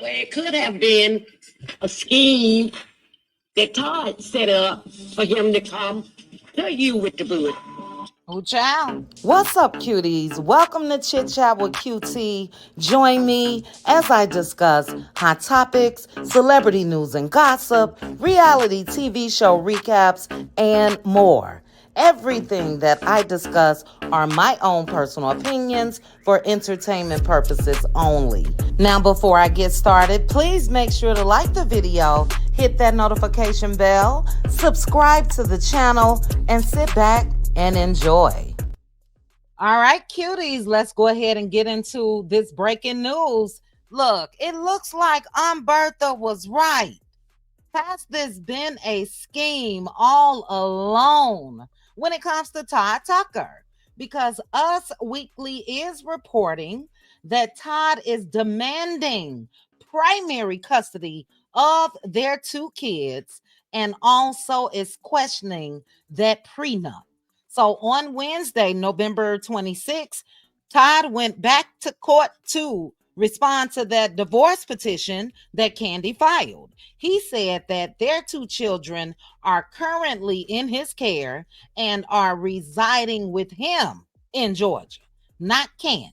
Well, it could have been a scheme that Todd set up for him to come to you with the booty. Oh, child. What's up, cuties? Welcome to Chit Chat with QT. Join me as I discuss hot topics, celebrity news and gossip, reality TV show recaps, and more. Everything that I discuss are my own personal opinions for entertainment purposes only. Now, before I get started, please make sure to like the video, hit that notification bell, subscribe to the channel, and sit back and enjoy. All right, cuties, let's go ahead and get into this breaking news. Look, it looks like Bertha was right. Has this been a scheme all alone when it comes to Todd Tucker? Because Us Weekly is reporting that Todd is demanding primary custody of their two kids and also is questioning that prenup. So on Wednesday, November 26th, Todd went back to court to respond to that divorce petition that Kandi filed. He said that their two children are currently in his care and are residing with him in Georgia, not Kandi.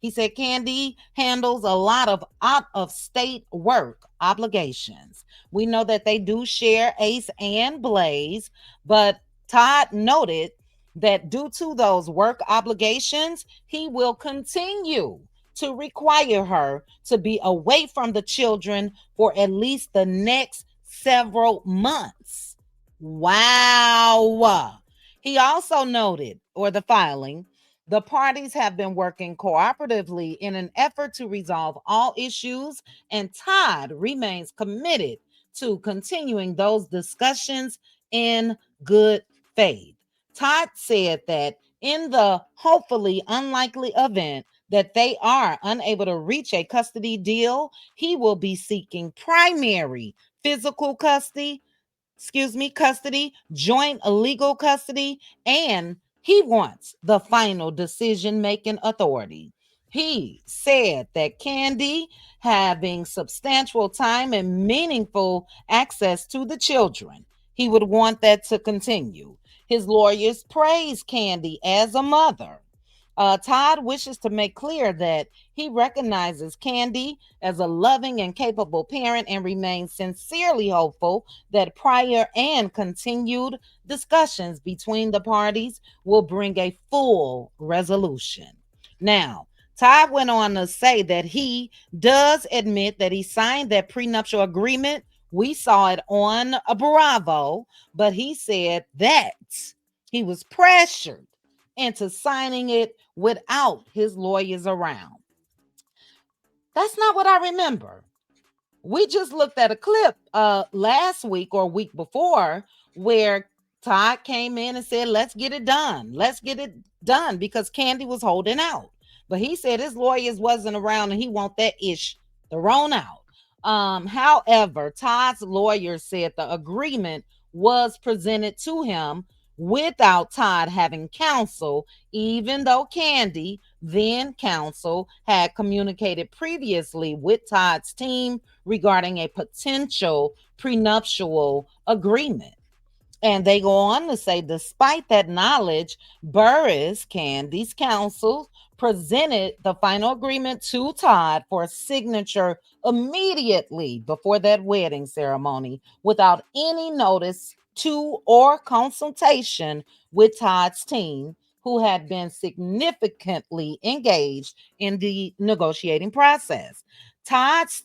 He said Kandi handles a lot of out of state work obligations. We know that they do share Ace and Blaze, but Todd noted that due to those work obligations, he will continue to require her to be away from the children for at least the next several months. Wow. He also noted, or the filing, the parties have been working cooperatively in an effort to resolve all issues, and Todd remains committed to continuing those discussions in good faith. Todd said that in the hopefully unlikely event that they are unable to reach a custody deal, he will be seeking primary physical custody, joint legal custody, and he wants the final decision-making authority. He said that Kandi having substantial time and meaningful access to the children, he would want that to continue. His lawyers praise Kandi as a mother. Todd wishes to make clear that he recognizes Kandi as a loving and capable parent and remains sincerely hopeful that prior and continued discussions between the parties will bring a full resolution. Now, Todd went on to say that he does admit that he signed that prenuptial agreement. We saw it on a Bravo, but he said that he was pressured into signing it without his lawyers around. That's not what I remember. We just looked at a clip last week or week before where Todd came in and said, let's get it done. Let's get it done because Kandi was holding out. But he said his lawyers wasn't around and he want that ish thrown out. However, Todd's lawyer said the agreement was presented to him without Todd having counsel, even though Kandi, then counsel, had communicated previously with Todd's team regarding a potential prenuptial agreement. And they go on to say, despite that knowledge, Burris, Kandi's counsel, presented the final agreement to Todd for signature immediately before that wedding ceremony without any notice to or consultation with Todd's team, who had been significantly engaged in the negotiating process. Todd's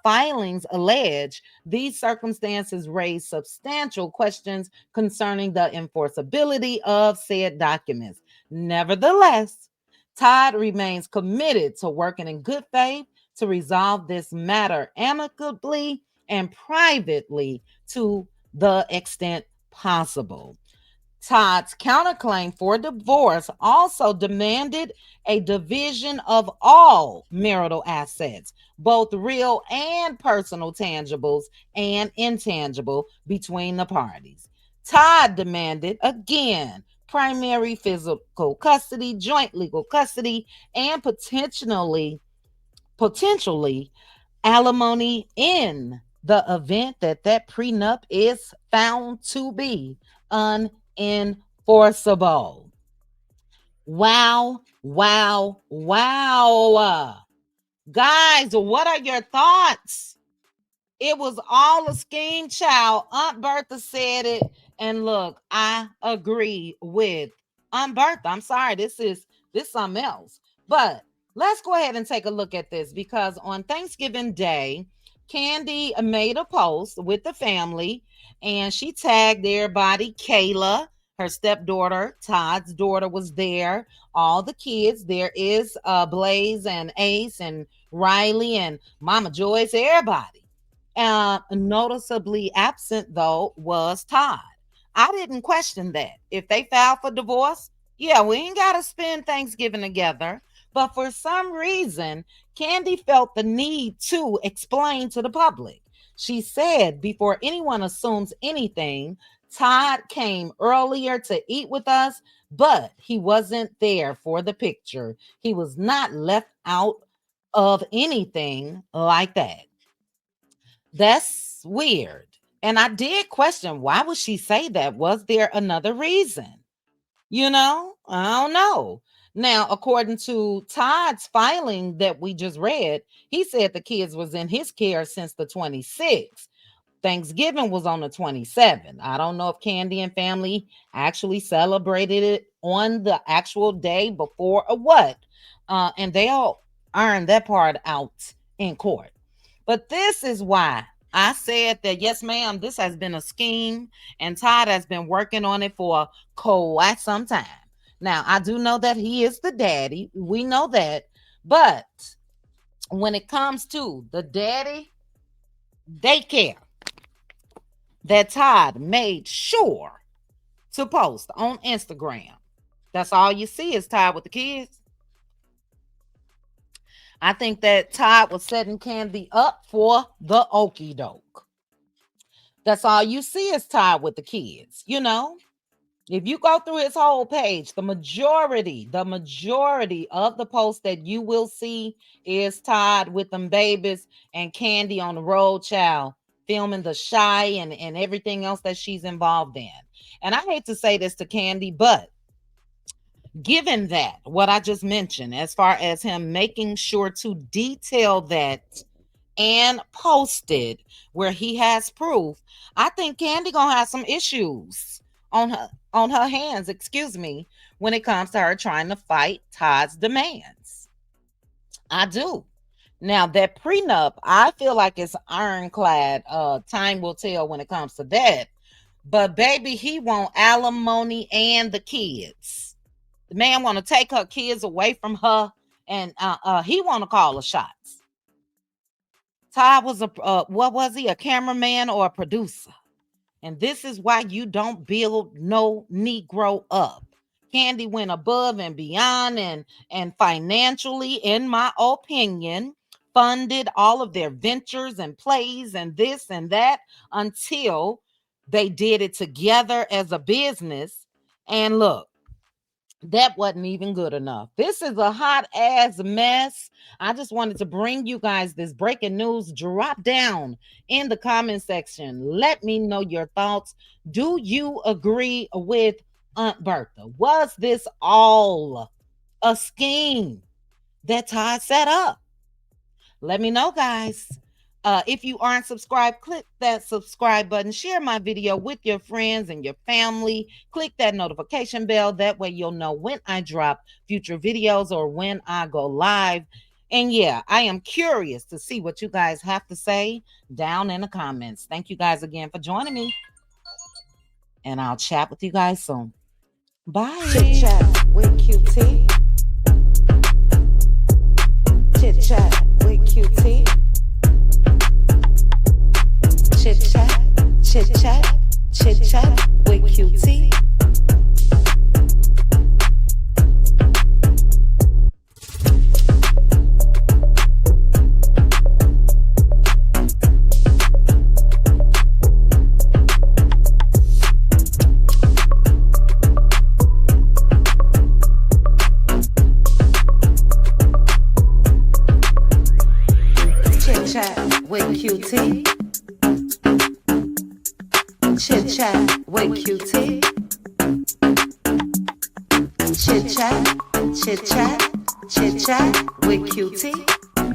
filings allege these circumstances raise substantial questions concerning the enforceability of said documents. Nevertheless, Todd remains committed to working in good faith to resolve this matter amicably and privately to the extent possible. Todd's counterclaim for divorce also demanded a division of all marital assets, both real and personal tangibles and intangible, between the parties. Todd demanded, again, primary physical custody, joint legal custody, and potentially alimony in the event that that prenup is found to be unenforceable. Wow, wow, wow. Guys, what are your thoughts? It was all a scheme, child. Aunt Bertha said it. And look, I agree with Aunt Bertha. I'm sorry, this something else. But let's go ahead and take a look at this, because on Thanksgiving Day, Kandi made a post with the family and she tagged everybody. Kayla, her stepdaughter, Todd's daughter, was there. All the kids. There is Blaze and Ace and Riley and Mama Joyce, everybody. Noticeably absent, though, was Todd. I didn't question that. If they filed for divorce, yeah, we ain't got to spend Thanksgiving together. But for some reason, Kandi felt the need to explain to the public. She said, before anyone assumes anything, Todd came earlier to eat with us, but he wasn't there for the picture. He was not left out of anything like that. That's weird. And I did question, why would she say that? Was there another reason? I don't know. Now, according to Todd's filing that we just read, he said the kids was in his care since the 26th. Thanksgiving was on the 27th. I don't know if Kandi and family actually celebrated it on the actual day before or what. And they'll iron that part out in court. But this is why I said that, yes, ma'am, this has been a scheme, and Todd has been working on it for quite some time. Now, I do know that he is the daddy. We know that. But when it comes to the daddy daycare, that Todd made sure to post on Instagram. That's all you see is Todd with the kids. I think that Todd was setting Kandi up for the okie doke. That's all you see is Todd with the kids. If you go through his whole page, the majority of the posts that you will see is Todd with them babies and Kandi on the road, child, filming the shy and everything else that she's involved in. And I hate to say this to Kandi, but given that, what I just mentioned, as far as him making sure to detail that and post it where he has proof, I think Kandi gonna have some issues on her hands, when it comes to her trying to fight Todd's demands. I do. Now, that prenup, I feel like it's ironclad. Time will tell when it comes to that. But baby, he want alimony and the kids. The man want to take her kids away from her, and he want to call the shots. Todd was what was he? A cameraman or a producer? And this is why you don't build no Negro up. Kandi went above and beyond and financially, in my opinion, funded all of their ventures and plays and this and that until they did it together as a business. And look, that wasn't even good enough. This is a hot ass mess. I just wanted to bring you guys this breaking news. Drop down in the comment section. Let me know your thoughts. Do you agree with Aunt Bertha? Was this all a scheme that Todd set up? Let me know, guys. If you aren't subscribed, click that subscribe button. Share my video with your friends and your family. Click that notification bell. That way you'll know when I drop future videos or when I go live. And yeah, I am curious to see what you guys have to say down in the comments. Thank you guys again for joining me. And I'll chat with you guys soon. Bye. Chit chat with QT. Chit chat with QT. Chit chat, chit chat, chit chat with QT. chat with QT. Chit chat with QT. Chit chat with QT.